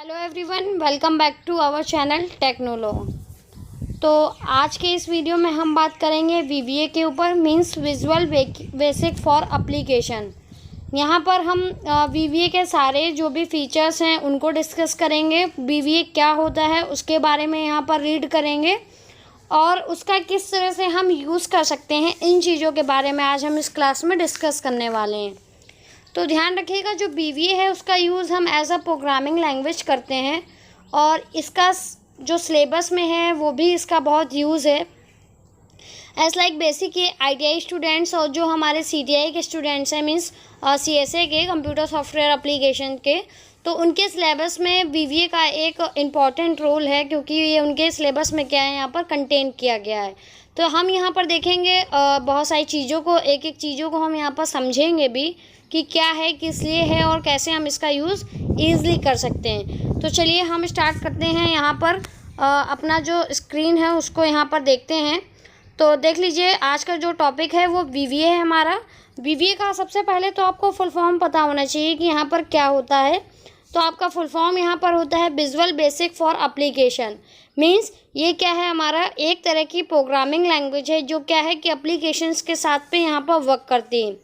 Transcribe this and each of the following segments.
Hello everyone, welcome back to our channel टेक्नोलो। तो आज के इस वीडियो में हम बात करेंगे वीवीए के ऊपर, means visual basic for application. यहाँ पर हम वीवीए के सारे जो भी फीचर्स हैं उनको डिस्कस करेंगे। वीवीए क्या होता है उसके बारे में यहाँ पर रीड करेंगे और उसका किस तरह से हम यूज़ कर सकते हैं, इन चीज़ों के बारे में आज हम इस क्लास में डिस्कस करने वाले हैं। तो ध्यान रखिएगा, जो वीवीए है उसका यूज़ हम एज अ प्रोग्रामिंग लैंग्वेज करते हैं और इसका जो सिलेबस में है वो भी इसका बहुत यूज़ है। एज लाइक बेसिक ये ITI स्टूडेंट्स और जो हमारे CTI के स्टूडेंट्स हैं, मीन्स CSA के कंप्यूटर सॉफ्टवेयर एप्लीकेशन के, तो उनके सिलेबस में वीवीए का एक इम्पॉर्टेंट रोल है, क्योंकि ये उनके सिलेबस में क्या है यहाँ पर कंटेन किया गया है। तो हम यहाँ पर देखेंगे बहुत सारी चीज़ों को, एक एक चीज़ों को हम यहाँ पर समझेंगे भी कि क्या है, किस लिए है और कैसे हम इसका यूज़ ईज़िली कर सकते हैं। तो चलिए हम स्टार्ट करते हैं। यहाँ पर अपना जो स्क्रीन है उसको यहाँ पर देखते हैं। तो देख लीजिए, आज का जो टॉपिक है वो वीवीए है हमारा। वीवीए का सबसे पहले तो आपको फुल फॉर्म पता होना चाहिए कि यहाँ पर क्या होता है। तो आपका फुल फॉर्म यहाँ पर होता है visual basic for application. Means ये क्या है, हमारा एक तरह की प्रोग्रामिंग लैंग्वेज है जो क्या है कि एप्लीकेशंस के साथ पे यहाँ पर वर्क करती है।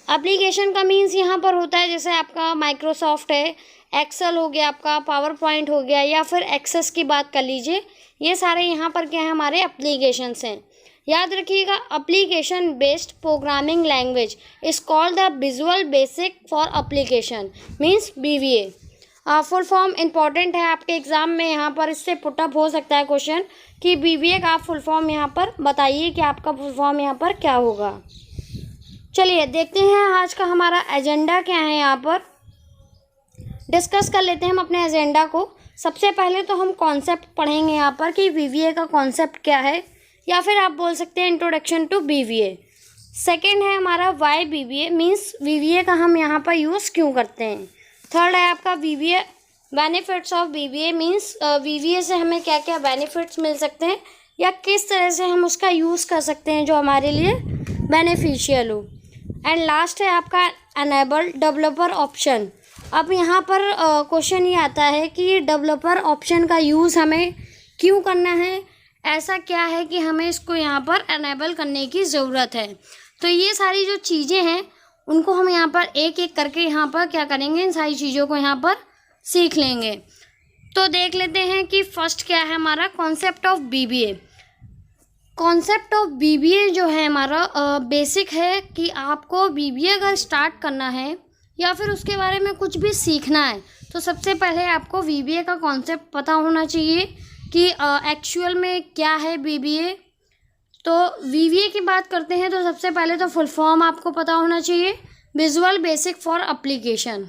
एप्लीकेशन का मीन्स यहाँ पर होता है जैसे आपका माइक्रोसॉफ्ट है, एक्सेल हो गया, आपका पावर पॉइंट हो गया, या फिर एक्सेस की बात कर लीजिए। ये सारे यहाँ पर क्या है, हमारे एप्लीकेशंस हैं। याद रखिएगा, application based programming language is called the visual basic for application, means वीवीए। Full form important है आपके एग्जाम में, यहाँ पर इससे पुटअप हो सकता है क्वेश्चन कि वीवीए का फुल फॉर्म यहाँ पर बताइए कि आपका फुल फॉर्म यहाँ पर क्या होगा। चलिए देखते हैं आज का हमारा एजेंडा क्या है। यहाँ पर डिस्कस कर लेते हैं हम अपने एजेंडा को। सबसे पहले तो हम कॉन्सेप्ट पढ़ेंगे यहाँ पर कि वीवीए का कॉन्सेप्ट क्या है, या फिर आप बोल सकते हैं इंट्रोडक्शन टू वीवीए। सेकंड है हमारा वाई वीवीए, मीन्स वीवीए का हम यहाँ पर यूज़ क्यों करते हैं। थर्ड है आपका वीवीए बेनिफिट्स ऑफ वीवीए, मीन्स वीवीए से हमें क्या क्या बेनिफिट्स मिल सकते हैं या किस तरह से हम उसका यूज़ कर सकते हैं जो हमारे लिए बेनिफिशियल हो। एंड लास्ट है आपका एनेबल डेवलपर ऑप्शन। अब यहाँ पर क्वेश्चन ये आता है कि डेवलपर ऑप्शन का यूज़ हमें क्यों करना है, ऐसा क्या है कि हमें इसको यहाँ पर एनेबल करने की ज़रूरत है। तो ये सारी जो चीज़ें हैं उनको हम यहाँ पर एक एक करके यहाँ पर क्या करेंगे, इन सारी चीज़ों को यहाँ पर सीख लेंगे। तो देख लेते हैं कि फर्स्ट क्या है हमारा कॉन्सेप्ट ऑफ वीवीए। कॉन्सेप्ट ऑफ वीवीए जो है हमारा बेसिक है कि आपको वीवीए अगर स्टार्ट करना है या फिर उसके बारे में कुछ भी सीखना है तो सबसे पहले आपको वीवीए का कॉन्सेप्ट पता होना चाहिए कि एक्चुअल में क्या है वीवीए। तो वीवीए की बात करते हैं तो सबसे पहले तो फुल फॉर्म आपको पता होना चाहिए, विजुअल बेसिक फॉर एप्लीकेशन।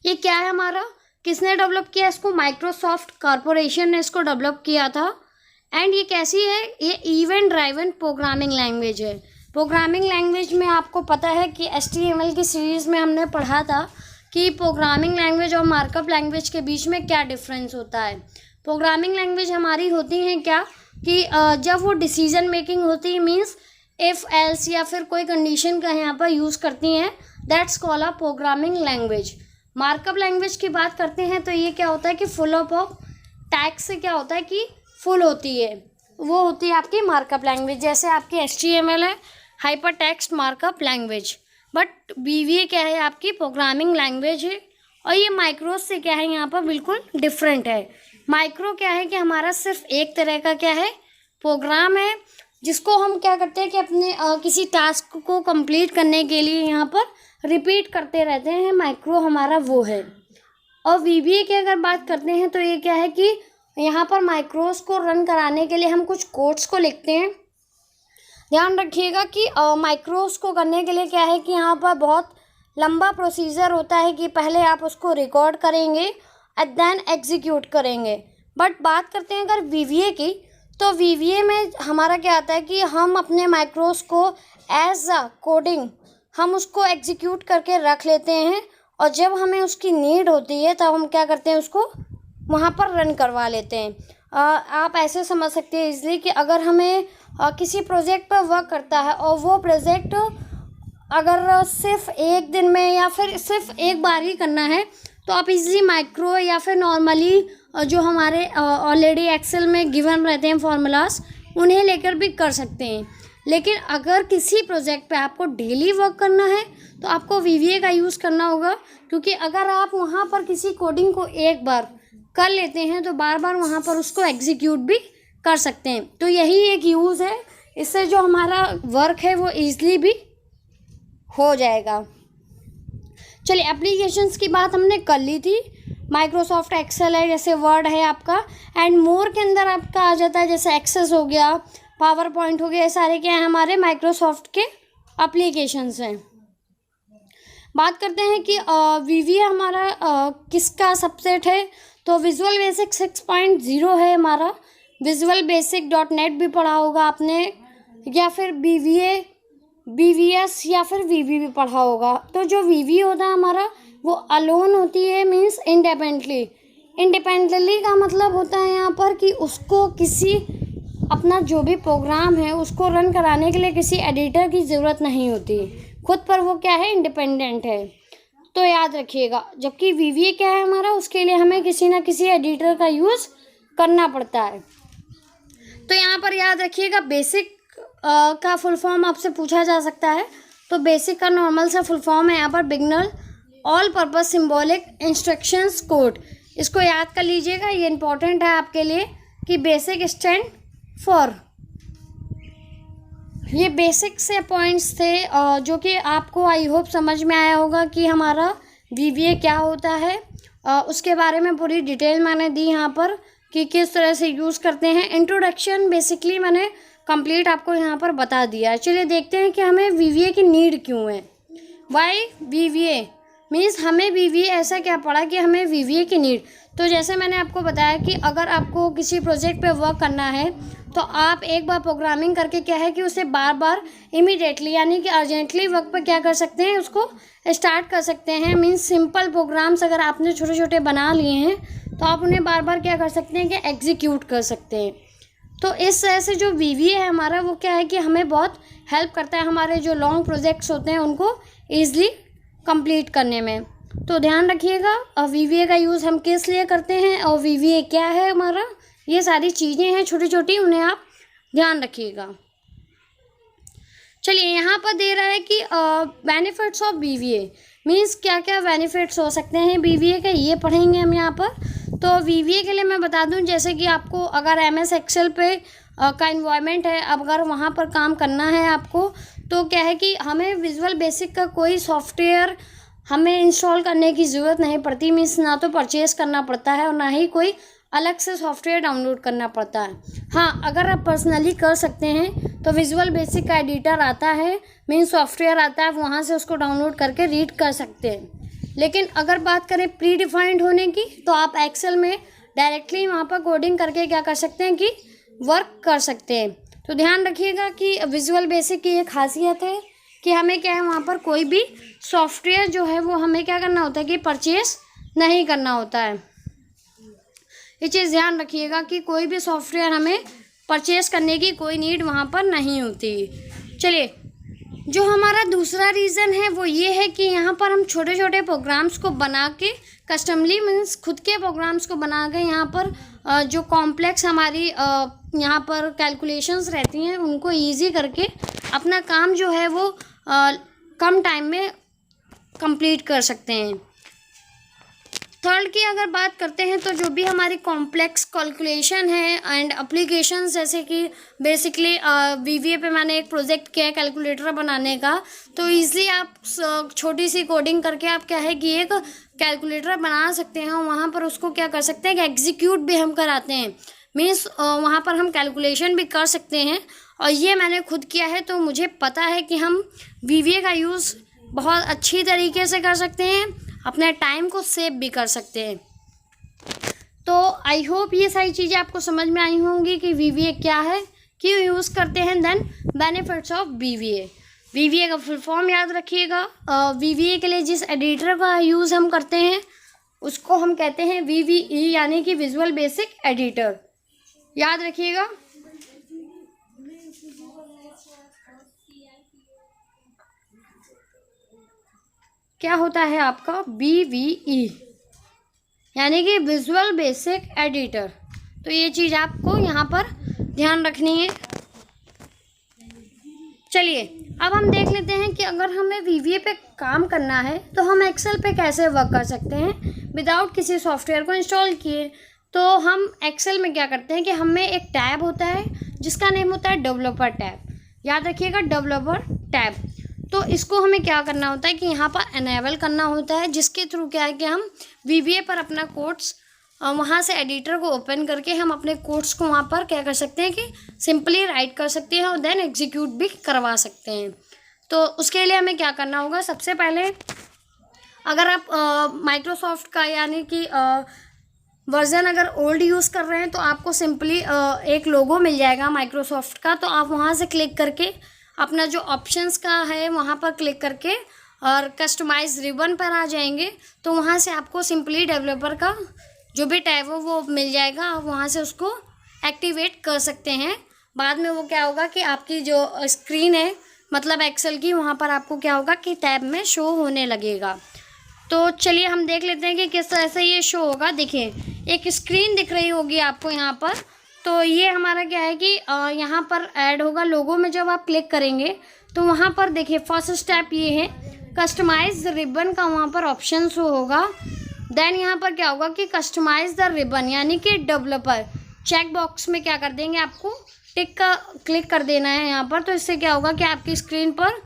ये क्या है हमारा, किसने डेवलप किया इसको, माइक्रोसॉफ्ट कॉरपोरेशन ने इसको डेवलप किया था। एंड ये कैसी है, ये इवेंट ड्राइवन प्रोग्रामिंग लैंग्वेज है। प्रोग्रामिंग लैंग्वेज में आपको पता है कि HTML की सीरीज़ में हमने पढ़ा था कि प्रोग्रामिंग लैंग्वेज और मार्कअप लैंग्वेज के बीच में क्या डिफरेंस होता है। प्रोग्रामिंग लैंग्वेज हमारी होती हैं क्या कि जब वो डिसीजन मेकिंग होती है, मीन्स इफ़ एल्स या फिर कोई कंडीशन का यहाँ पर यूज़ करती हैं, that's called a programming language. Markup language की बात करते हैं तो ये क्या होता है कि फुल ऑफ टैग्स से क्या होता है कि फुल होती है, वो होती है आपकी मार्कअप लैंग्वेज। जैसे आपकी HTML है, hyper text markup language, but वीवीए क्या है आपकी प्रोग्रामिंग लैंग्वेज है। और ये माइक्रो से क्या है यहाँ पर बिल्कुल डिफरेंट है। माइक्रो क्या है कि हमारा सिर्फ एक तरह का क्या है प्रोग्राम है, जिसको हम क्या करते हैं कि अपने किसी टास्क को कंप्लीट करने के लिए यहाँ पर रिपीट करते रहते हैं। माइक्रो हमारा वो है। और वीवीए की अगर बात करते हैं तो ये क्या है कि यहाँ पर माइक्रोस को रन कराने के लिए हम कुछ कोड्स को लिखते हैं। ध्यान रखिएगा कि माइक्रोस को करने के लिए क्या है कि यहाँ पर बहुत लंबा प्रोसीजर होता है कि पहले आप उसको रिकॉर्ड करेंगे एंड देन एग्जीक्यूट करेंगे। बट बात करते हैं अगर वीवीए की, तो वीवीए में हमारा क्या आता है कि हम अपने माइक्रोस को एज अ कोडिंग हम उसको एग्जीक्यूट करके रख लेते हैं, और जब हमें उसकी नीड होती है तब हम क्या करते हैं उसको वहाँ पर रन करवा लेते हैं। आप ऐसे समझ सकते हैं इसलिए कि अगर हमें किसी प्रोजेक्ट पर वर्क करता है और वो प्रोजेक्ट अगर सिर्फ एक दिन में या फिर सिर्फ एक बार ही करना है तो आप इजीली माइक्रो या फिर नॉर्मली जो हमारे ऑलरेडी एक्सेल में गिवन रहते हैं फॉर्मूलाज, उन्हें लेकर भी कर सकते हैं। लेकिन अगर किसी प्रोजेक्ट पे आपको डेली वर्क करना है तो आपको VBA का यूज़ करना होगा, क्योंकि अगर आप वहाँ पर किसी कोडिंग को एक बार कर लेते हैं तो बार बार वहाँ पर उसको एग्जीक्यूट भी कर सकते हैं। तो यही एक यूज़ है, इससे जो हमारा वर्क है वो ईज़िली भी हो जाएगा। चलिए, एप्लीकेशंस की बात हमने कर ली थी। माइक्रोसॉफ्ट एक्सेल है, जैसे वर्ड है आपका, एंड मोर के अंदर आपका आ जाता है जैसे एक्सेस हो गया, पावर पॉइंट हो गया, ये सारे क्या हैं हमारे माइक्रोसॉफ्ट के एप्लीकेशंस हैं। बात करते हैं कि VBA हमारा किसका सबसेट है, तो विजुअल बेसिक 6.0 है हमारा। विजुअल बेसिक .NET भी पढ़ा होगा आपने, या फिर BVS या फिर VB भी पढ़ा होगा। तो जो VB होता है हमारा वो अलोन होती है, मीन्स इंडिपेंडेंटली का मतलब होता है यहाँ पर कि उसको किसी अपना जो भी प्रोग्राम है उसको रन कराने के लिए किसी एडिटर की ज़रूरत नहीं होती, खुद पर वो क्या है, इंडिपेंडेंट है। तो याद रखिएगा, जबकि VBA क्या है हमारा, उसके लिए हमें किसी ना किसी एडिटर का यूज़ करना पड़ता है। तो यहाँ पर याद रखिएगा, बेसिक का फुल फॉर्म आपसे पूछा जा सकता है। तो बेसिक का नॉर्मल सा फुल फॉर्म है यहाँ पर beginner all purpose symbolic instructions code. इसको याद कर लीजिएगा, ये इंपॉर्टेंट है आपके लिए कि बेसिक स्टैंड फॉर। ये बेसिक से पॉइंट्स थे जो कि आपको आई होप समझ में आया होगा कि हमारा VBA क्या होता है। उसके बारे में पूरी डिटेल मैंने दी यहाँ पर कि किस तरह से यूज़ करते हैं। इंट्रोडक्शन बेसिकली मैंने कंप्लीट आपको यहाँ पर बता दिया है। चलिए देखते हैं कि हमें VBA की नीड क्यों है। वाई VBA मीन्स हमें VBA ऐसा क्या पड़ा कि हमें VBA की नीड। तो जैसे मैंने आपको बताया कि अगर आपको किसी प्रोजेक्ट पे वर्क करना है तो आप एक बार प्रोग्रामिंग करके क्या है कि उसे बार बार इमीडिएटली यानी कि अर्जेंटली वर्क पर क्या कर सकते हैं, उसको स्टार्ट कर सकते हैं। मीन्स सिंपल प्रोग्राम्स अगर आपने छोटे छोटे बना लिए हैं तो आप उन्हें बार बार क्या कर सकते हैं कि एग्जीक्यूट कर सकते हैं। तो इस तरह से जो VBA है हमारा वो क्या है कि हमें बहुत हेल्प करता है हमारे जो लॉन्ग प्रोजेक्ट्स होते हैं उनको ईज़िली कंप्लीट करने में। तो ध्यान रखिएगा VBA का यूज़ हम किस लिए करते हैं और VBA क्या है हमारा, ये सारी चीज़ें हैं छोटी छोटी, उन्हें आप ध्यान रखिएगा। चलिए, यहाँ पर दे रहा है कि बेनिफिट्स ऑफ VBA मीन्स क्या क्या बेनिफिट्स हो सकते हैं VBA के, ये पढ़ेंगे हम यहाँ पर। तो VBA के लिए मैं बता दूं, जैसे कि आपको अगर MS एक्सेल पे का इन्वायरमेंट है, अब अगर वहाँ पर काम करना है आपको, तो क्या है कि हमें विजुअल बेसिक का कोई सॉफ्टवेयर हमें इंस्टॉल करने की ज़रूरत नहीं पड़ती। मीन्स ना तो परचेज़ करना पड़ता है और ना ही कोई अलग से सॉफ्टवेयर डाउनलोड करना पड़ता है। हाँ, अगर आप पर्सनली कर सकते हैं तो विजुअल बेसिक का एडिटर आता है, मीन्स सॉफ्टवेयर आता है, वहाँ से उसको डाउनलोड करके रीड कर सकते हैं। लेकिन अगर बात करें प्री डिफाइंड होने की, तो आप एक्सेल में डायरेक्टली वहाँ पर कोडिंग करके क्या कर सकते हैं कि वर्क कर सकते हैं। तो ध्यान रखिएगा कि विजुअल बेसिक की ये खासियत है कि हमें क्या है वहाँ पर कोई भी सॉफ्टवेयर जो है वो हमें क्या करना होता है कि परचेस नहीं करना होता है। ये चीज़ ध्यान रखिएगा कि कोई भी सॉफ्टवेयर हमें परचेस करने की कोई नीड वहाँ पर नहीं होती। चलिए, जो हमारा दूसरा रीज़न है वो ये है कि यहाँ पर हम छोटे छोटे प्रोग्राम्स को बना के कस्टमली मीन्स खुद के प्रोग्राम्स को बना के यहाँ पर जो कॉम्प्लेक्स हमारी यहाँ पर कैलकुलेशंस रहती हैं उनको इजी करके अपना काम जो है वो कम टाइम में कंप्लीट कर सकते हैं। थर्ड की अगर बात करते हैं तो जो भी हमारी कॉम्प्लेक्स कैलकुलेशन है एंड एप्लीकेशंस, जैसे कि बेसिकली VBA पे मैंने एक प्रोजेक्ट किया है कैलकुलेटर बनाने का, तो ईज़िली आप छोटी सी कोडिंग करके आप क्या है कि एक कैलकुलेटर बना सकते हैं। वहाँ पर उसको क्या कर सकते हैं कि एग्जीक्यूट भी हम कराते हैं, मीन्स वहाँ पर हम कैलकुलेशन भी कर सकते हैं। और ये मैंने खुद किया है तो मुझे पता है कि हम VBA का यूज़ बहुत अच्छी तरीके से कर सकते हैं, अपने टाइम को सेव भी कर सकते हैं। तो आई होप ये सारी चीज़ें आपको समझ में आई होंगी कि VBA क्या है, क्यों यूज़ करते हैं, देन बेनिफिट्स ऑफ VBA का फुल फॉर्म याद रखिएगा। VBA के लिए जिस एडिटर का यूज़ हम करते हैं उसको हम कहते हैं VBE यानी कि विजुअल बेसिक एडिटर, याद रखिएगा। क्या होता है आपका VBE, यानी कि विजुअल बेसिक एडिटर। तो ये चीज़ आपको यहाँ पर ध्यान रखनी है। चलिए अब हम देख लेते हैं कि अगर हमें VBA पे काम करना है तो हम एक्सेल पे कैसे वर्क कर सकते हैं विदाउट किसी सॉफ्टवेयर को इंस्टॉल किए। तो हम एक्सेल में क्या करते हैं कि हमें एक टैब होता है जिसका नेम होता है डेवलपर टैब। याद रखिएगा, डेवलपर टैब। तो इसको हमें क्या करना होता है कि यहाँ पर एनेबल करना होता है, जिसके थ्रू क्या है कि हम VBA पर अपना कोड्स वहाँ से एडिटर को ओपन करके हम अपने कोड्स को वहाँ पर क्या कर सकते हैं कि सिंपली राइट कर सकते हैं और देन एग्जीक्यूट भी करवा सकते हैं। तो उसके लिए हमें क्या करना होगा, सबसे पहले अगर आप माइक्रोसॉफ्ट का यानी कि वर्ज़न अगर ओल्ड यूज़ कर रहे हैं तो आपको सिंपली एक लोगो मिल जाएगा माइक्रोसॉफ्ट का। तो आप वहाँ से क्लिक करके अपना जो ऑप्शंस का है वहाँ पर क्लिक करके और कस्टमाइज रिबन पर आ जाएंगे। तो वहाँ से आपको सिंपली डेवलपर का जो भी टैब हो वो मिल जाएगा। आप वहाँ से उसको एक्टिवेट कर सकते हैं। बाद में वो क्या होगा कि आपकी जो स्क्रीन है मतलब एक्सेल की, वहाँ पर आपको क्या होगा कि टैब में शो होने लगेगा। तो चलिए हम देख लेते हैं कि किस तरह से ये शो होगा। देखिए एक स्क्रीन दिख रही होगी आपको यहाँ पर। तो ये हमारा क्या है कि यहाँ पर ऐड होगा लोगो में। जब आप क्लिक करेंगे तो वहाँ पर देखिए फर्स्ट स्टेप ये है, कस्टमाइज रिबन का वहाँ पर ऑप्शन शो होगा। देन यहाँ पर क्या होगा कि कस्टमाइज द रिबन यानी कि डेवलपर चेक बॉक्स में क्या कर देंगे, आपको टिक का क्लिक कर देना है यहाँ पर। तो इससे क्या होगा कि आपकी स्क्रीन पर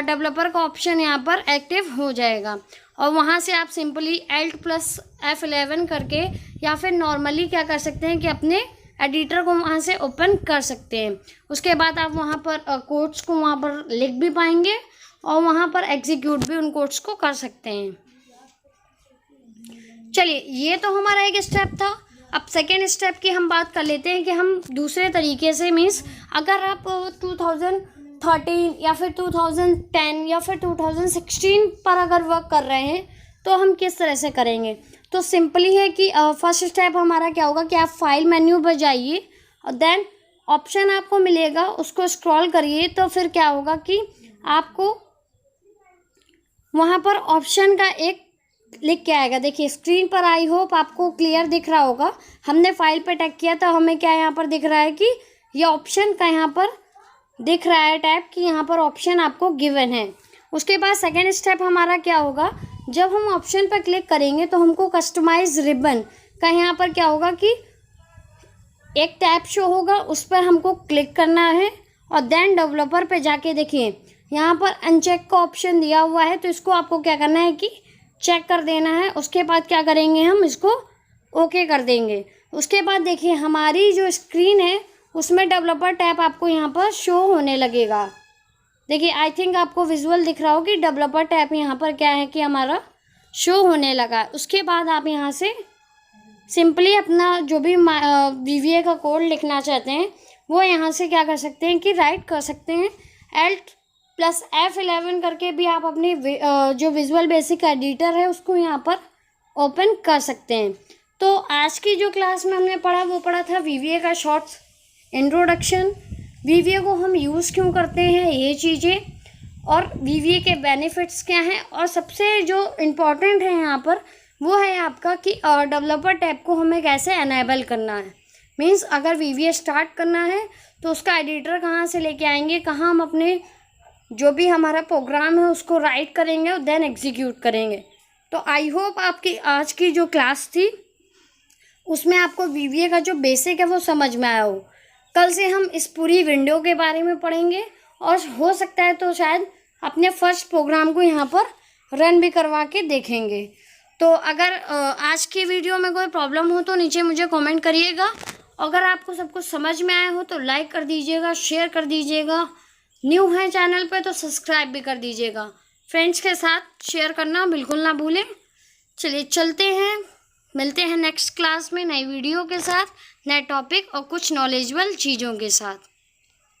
डेवलपर का ऑप्शन यहाँ पर एक्टिव हो जाएगा। और वहाँ से आप सिंपली Alt+F11 करके या फिर नॉर्मली क्या कर सकते हैं कि अपने एडिटर को वहाँ से ओपन कर सकते हैं। उसके बाद आप वहाँ पर कोड्स को वहाँ पर लिख भी पाएंगे और वहाँ पर एग्जीक्यूट भी उन कोड्स को कर सकते हैं। चलिए ये तो हमारा एक स्टेप था। अब सेकेंड स्टेप की हम बात कर लेते हैं कि हम दूसरे तरीके से, मीन्स अगर आप 2013 या फिर 2010 या फिर 2016 पर अगर वर्क कर रहे हैं तो हम किस तरह से करेंगे। तो सिंपली है कि फर्स्ट स्टेप हमारा क्या होगा कि आप फाइल मेन्यू पर जाइए और देन ऑप्शन आपको मिलेगा, उसको स्क्रॉल करिए। तो फिर क्या होगा कि आपको वहाँ पर ऑप्शन का एक लिख के आएगा। देखिए स्क्रीन पर आई होप आपको क्लियर दिख रहा होगा। हमने फाइल पे टैग किया था, हमें क्या यहाँ पर दिख रहा है कि ये ऑप्शन का यहाँ पर दिख रहा है टैब कि यहाँ पर ऑप्शन आपको गिवन है। उसके बाद सेकेंड स्टेप हमारा क्या होगा, जब हम ऑप्शन पर क्लिक करेंगे तो हमको कस्टमाइज रिबन का यहाँ पर क्या होगा कि एक टैब शो होगा, उस पर हमको क्लिक करना है और देन डेवलपर पे जाके देखिए यहाँ पर अनचेक का ऑप्शन दिया हुआ है। तो इसको आपको क्या करना है कि चेक कर देना है। उसके बाद क्या करेंगे, हम इसको ओके कर देंगे। उसके बाद देखिए हमारी जो स्क्रीन है उसमें डेवलपर टैब आपको यहाँ पर शो होने लगेगा। देखिए आई थिंक आपको विजुअल दिख रहा हो कि डेवलपर टैब यहाँ पर क्या है कि हमारा शो होने लगा। उसके बाद आप यहाँ से सिंपली अपना जो भी VBA का कोड लिखना चाहते हैं वो यहाँ से क्या कर सकते हैं कि राइट कर सकते हैं। Alt+F11 करके भी आप अपनी जो विजुअल बेसिक एडिटर है उसको यहाँ पर ओपन कर सकते हैं। तो आज की जो क्लास में हमने पढ़ा वो पढ़ा था VBA का शॉर्ट्स इंट्रोडक्शन, VBA को हम यूज़ क्यों करते हैं ये चीज़ें, और VBA के बेनिफिट्स क्या हैं, और सबसे जो इम्पोर्टेंट है यहाँ पर वो है आपका कि डेवलपर टैब को हमें कैसे एनेबल करना है। मीन्स अगर VBA स्टार्ट करना है तो उसका एडिटर कहाँ से लेके आएंगे, कहाँ हम अपने जो भी हमारा प्रोग्राम है उसको राइट करेंगे और देन एग्जीक्यूट करेंगे। तो आई होप आपकी आज की जो क्लास थी उसमें आपको VBA का जो बेसिक है वो समझ में आया हो। कल से हम इस पूरी विंडो के बारे में पढ़ेंगे और हो सकता है तो शायद अपने फर्स्ट प्रोग्राम को यहाँ पर रन भी करवा के देखेंगे। तो अगर आज की वीडियो में कोई प्रॉब्लम हो तो नीचे मुझे कमेंट करिएगा। अगर आपको सब कुछ समझ में आया हो तो लाइक कर दीजिएगा, शेयर कर दीजिएगा, न्यू है चैनल पे तो सब्सक्राइब भी कर दीजिएगा। फ्रेंड्स के साथ शेयर करना बिल्कुल ना भूलें। चलिए चलते हैं, मिलते हैं नेक्स्ट क्लास में नई वीडियो के साथ, नए टॉपिक और कुछ नॉलेजेबल चीज़ों के साथ।